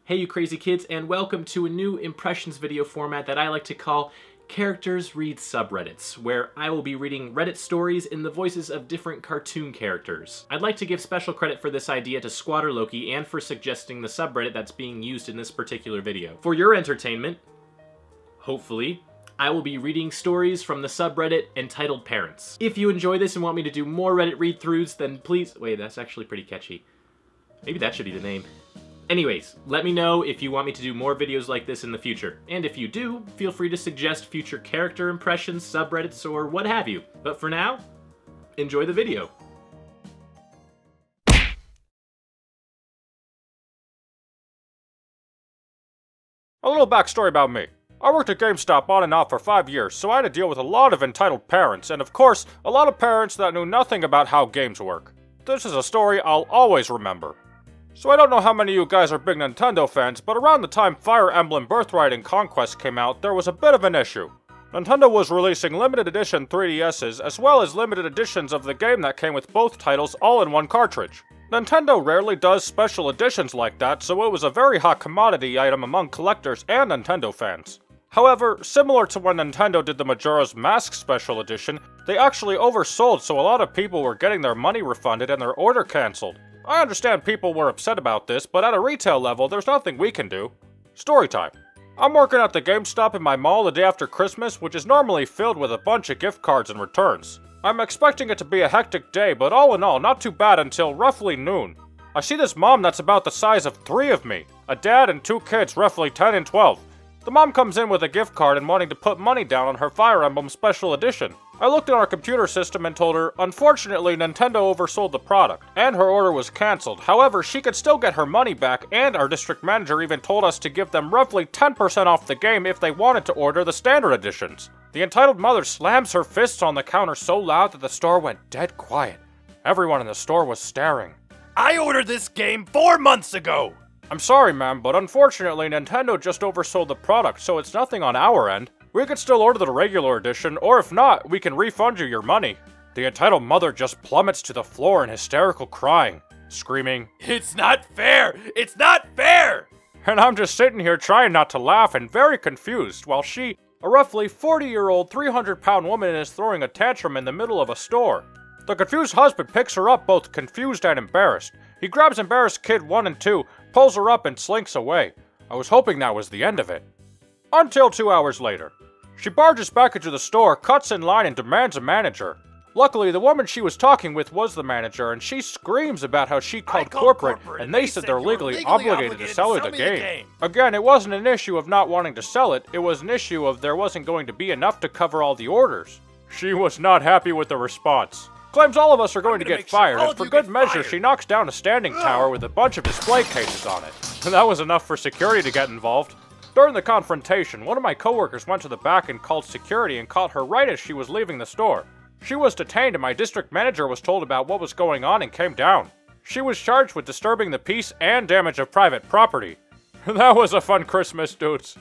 Hey you crazy kids, and welcome to a new impressions video format that I like to call Characters Read Subreddits, where I will be reading Reddit stories in the voices of different cartoon characters. I'd like to give special credit for this idea to Squatter Loki and for suggesting the subreddit that's being used in this particular video. For your entertainment, hopefully, I will be reading stories from the subreddit Entitled Parents. If you enjoy this and want me to do more Reddit read-throughs, then please... Wait, that's actually pretty catchy. Maybe that should be the name. Anyways, let me know if you want me to do more videos like this in the future. And if you do, feel free to suggest future character impressions, subreddits, or what have you. But for now, enjoy the video. A little backstory about me. I worked at GameStop on and off for 5 years, so I had to deal with a lot of entitled parents, and of course, a lot of parents that knew nothing about how games work. This is a story I'll always remember. So I don't know how many of you guys are big Nintendo fans, but around the time Fire Emblem Birthright and Conquest came out, there was a bit of an issue. Nintendo was releasing limited edition 3DSs, as well as limited editions of the game that came with both titles all in one cartridge. Nintendo rarely does special editions like that, so it was a very hot commodity item among collectors and Nintendo fans. However, similar to when Nintendo did the Majora's Mask Special Edition, they actually oversold, so a lot of people were getting their money refunded and their order cancelled. I understand people were upset about this, but at a retail level, there's nothing we can do. Story time. I'm working at the GameStop in my mall the day after Christmas, which is normally filled with a bunch of gift cards and returns. I'm expecting it to be a hectic day, but all in all, not too bad until roughly noon. I see this mom that's about the size of 3 of me, a dad and 2 kids roughly 10 and 12. The mom comes in with a gift card and wanting to put money down on her Fire Emblem Special Edition. I looked at our computer system and told her, unfortunately, Nintendo oversold the product, and her order was cancelled. However, she could still get her money back, and our district manager even told us to give them roughly 10% off the game if they wanted to order the standard editions. The entitled mother slams her fists on the counter so loud that the store went dead quiet. Everyone in the store was staring. I ordered this game 4 months ago! I'm sorry, ma'am, but unfortunately, Nintendo just oversold the product, so it's nothing on our end. We could still order the regular edition, or if not, we can refund you your money. The entitled mother just plummets to the floor in hysterical crying, screaming, It's not fair! It's not fair! And I'm just sitting here trying not to laugh and very confused, while she, a roughly 40-year-old, 300-pound woman, is throwing a tantrum in the middle of a store. The confused husband picks her up both confused and embarrassed. He grabs embarrassed kid 1 and 2, pulls her up and slinks away. I was hoping that was the end of it. Until 2 hours later. She barges back into the store, cuts in line, and demands a manager. Luckily, the woman she was talking with was the manager, and she screams about how she called corporate, and they said they're legally obligated to sell her the game. Again, it wasn't an issue of not wanting to sell it, it was an issue of there wasn't going to be enough to cover all the orders. She was not happy with the response. Claims all of us are going to get fired, and for good measure, she knocks down a standing tower with a bunch of display cases on it. That was enough for security to get involved. During the confrontation, one of my coworkers went to the back and called security and caught her right as she was leaving the store. She was detained and my district manager was told about what was going on and came down. She was charged with disturbing the peace and damage of private property. That was a fun Christmas, dudes.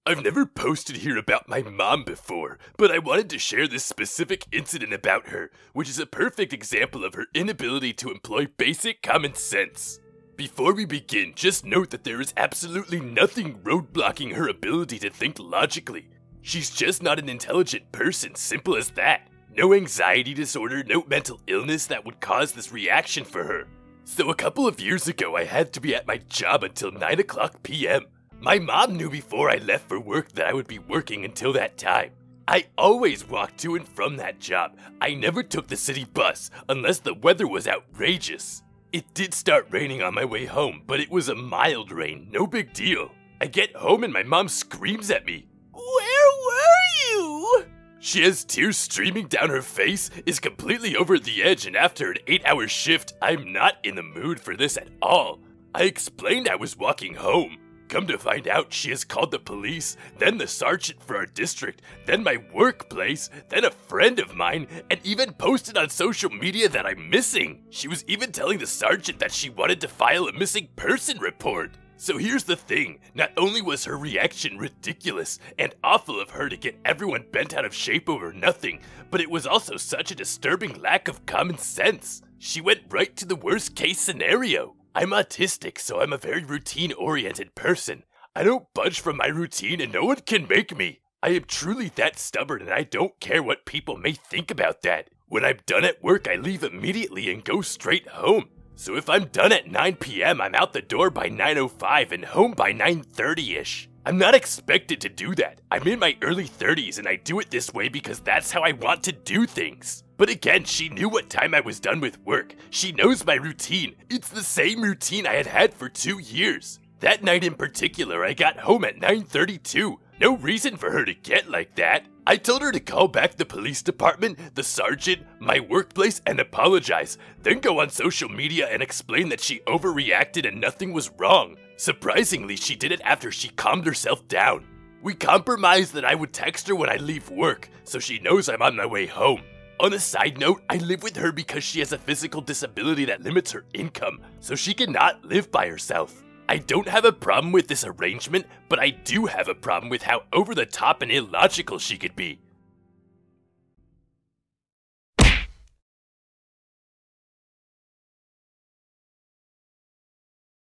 I've never posted here about my mom before, but I wanted to share this specific incident about her, which is a perfect example of her inability to employ basic common sense. Before we begin, just note that there is absolutely nothing roadblocking her ability to think logically. She's just not an intelligent person, simple as that. No anxiety disorder, no mental illness that would cause this reaction for her. So a couple of years ago, I had to be at my job until 9:00 p.m. My mom knew before I left for work that I would be working until that time. I always walked to and from that job. I never took the city bus unless the weather was outrageous. It did start raining on my way home, but it was a mild rain, no big deal. I get home and my mom screams at me. Where were you? She has tears streaming down her face, is completely over the edge, and after an 8-hour shift, I'm not in the mood for this at all. I explained I was walking home. Come to find out, she has called the police, then the sergeant for our district, then my workplace, then a friend of mine, and even posted on social media that I'm missing. She was even telling the sergeant that she wanted to file a missing person report. So here's the thing, not only was her reaction ridiculous and awful of her to get everyone bent out of shape over nothing, but it was also such a disturbing lack of common sense. She went right to the worst case scenario. I'm autistic, so I'm a very routine-oriented person. I don't budge from my routine and no one can make me. I am truly that stubborn and I don't care what people may think about that. When I'm done at work, I leave immediately and go straight home. So if I'm done at 9 p.m., I'm out the door by 9:05 and home by 9:30-ish. I'm not expected to do that. I'm in my early 30s and I do it this way because that's how I want to do things. But again, she knew what time I was done with work. She knows my routine. It's the same routine I had had for 2 years. That night in particular, I got home at 9:32. No reason for her to get like that. I told her to call back the police department, the sergeant, my workplace, and apologize, then go on social media and explain that she overreacted and nothing was wrong. Surprisingly, she did it after she calmed herself down. We compromised that I would text her when I leave work, so she knows I'm on my way home. On a side note, I live with her because she has a physical disability that limits her income, so she cannot live by herself. I don't have a problem with this arrangement, but I do have a problem with how over the top and illogical she could be.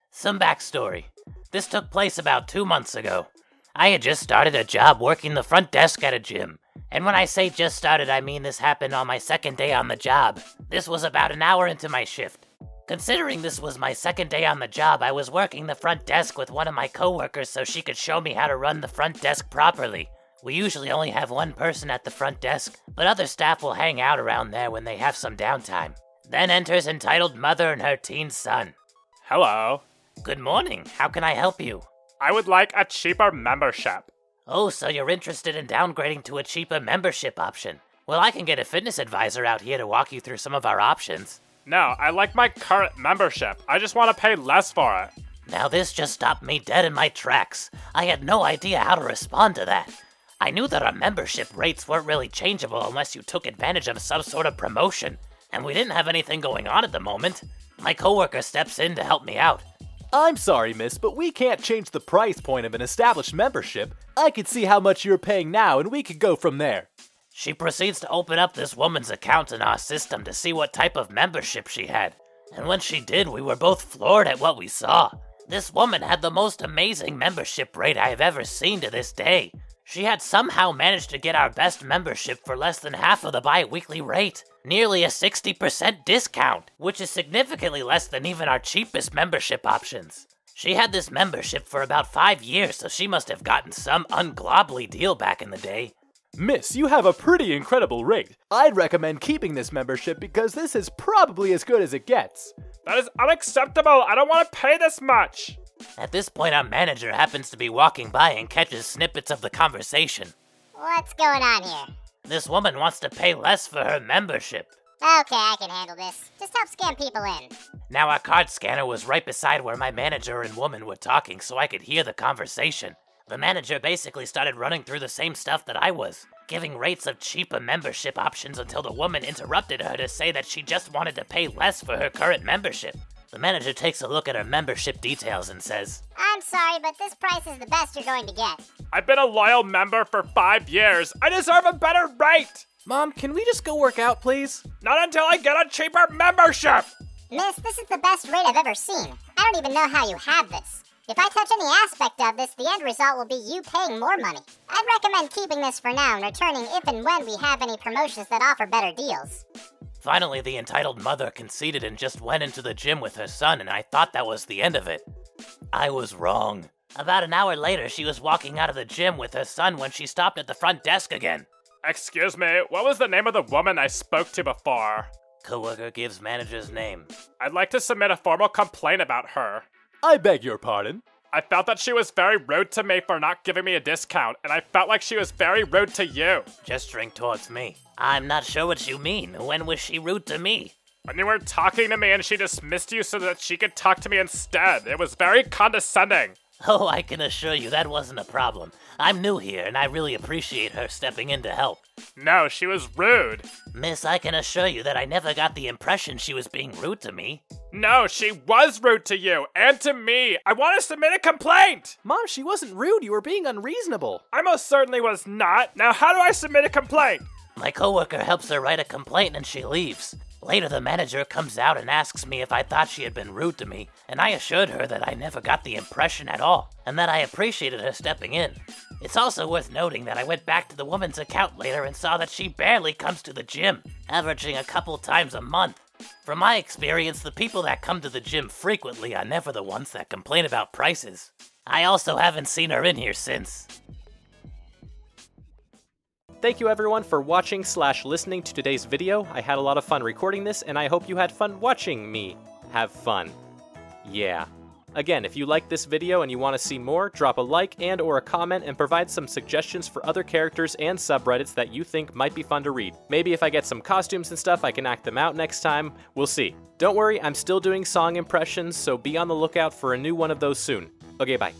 Some backstory. This took place about 2 months ago. I had just started a job working the front desk at a gym. And when I say just started, I mean this happened on my second day on the job. This was about an hour into my shift. Considering this was my second day on the job, I was working the front desk with one of my coworkers so she could show me how to run the front desk properly. We usually only have one person at the front desk, but other staff will hang out around there when they have some downtime. Then enters entitled mother and her teen son. Hello. Good morning, how can I help you? I would like a cheaper membership. Oh, so you're interested in downgrading to a cheaper membership option. Well, I can get a fitness advisor out here to walk you through some of our options. No, I like my current membership. I just want to pay less for it. Now this just stopped me dead in my tracks. I had no idea how to respond to that. I knew that our membership rates weren't really changeable unless you took advantage of some sort of promotion, and we didn't have anything going on at the moment. My coworker steps in to help me out. I'm sorry, miss, but we can't change the price point of an established membership. I could see how much you're paying now and we could go from there. She proceeds to open up this woman's account in our system to see what type of membership she had. And when she did, we were both floored at what we saw. This woman had the most amazing membership rate I have ever seen to this day. She had somehow managed to get our best membership for less than half of the bi-weekly rate. Nearly a 60% discount, which is significantly less than even our cheapest membership options. She had this membership for about 5 years, so she must have gotten some unglobbly deal back in the day. Miss, you have a pretty incredible rate. I'd recommend keeping this membership because this is probably as good as it gets. That is unacceptable. I don't want to pay this much. At this point, our manager happens to be walking by and catches snippets of the conversation. What's going on here? This woman wants to pay less for her membership. Okay, I can handle this. Just help scam people in. Now, our card scanner was right beside where my manager and woman were talking, so I could hear the conversation. The manager basically started running through the same stuff that I was, giving rates of cheaper membership options until the woman interrupted her to say that she just wanted to pay less for her current membership. The manager takes a look at her membership details and says, I'm sorry, but this price is the best you're going to get. I've been a loyal member for 5 years. I deserve a better rate. Mom, can we just go work out, please? Not until I get a cheaper membership. Miss, this is the best rate I've ever seen. I don't even know how you have this. If I touch any aspect of this, the end result will be you paying more money. I'd recommend keeping this for now and returning if and when we have any promotions that offer better deals. Finally, the entitled mother conceded and just went into the gym with her son, and I thought that was the end of it. I was wrong. About an hour later, she was walking out of the gym with her son when she stopped at the front desk again. Excuse me, what was the name of the woman I spoke to before? Coworker gives manager's name. I'd like to submit a formal complaint about her. I beg your pardon? I felt that she was very rude to me for not giving me a discount, and I felt like she was very rude to you. Gesturing towards me. I'm not sure what you mean. When was she rude to me? When you were talking to me and she dismissed you so that she could talk to me instead. It was very condescending. Oh, I can assure you that wasn't a problem. I'm new here, and I really appreciate her stepping in to help. No, she was rude. Miss, I can assure you that I never got the impression she was being rude to me. No, she was rude to you and to me. I want to submit a complaint. Mom, she wasn't rude. You were being unreasonable. I most certainly was not. Now, how do I submit a complaint? My coworker helps her write a complaint and she leaves. Later, the manager comes out and asks me if I thought she had been rude to me, and I assured her that I never got the impression at all, and that I appreciated her stepping in. It's also worth noting that I went back to the woman's account later and saw that she barely comes to the gym, averaging a couple times a month. From my experience, the people that come to the gym frequently are never the ones that complain about prices. I also haven't seen her in here since. Thank you everyone for watching/listening to today's video. I had a lot of fun recording this, and I hope you had fun watching me have fun. Yeah. Again, if you like this video and you want to see more, drop a like and or a comment and provide some suggestions for other characters and subreddits that you think might be fun to read. Maybe if I get some costumes and stuff, I can act them out next time. We'll see. Don't worry, I'm still doing song impressions, so be on the lookout for a new one of those soon. Okay, bye.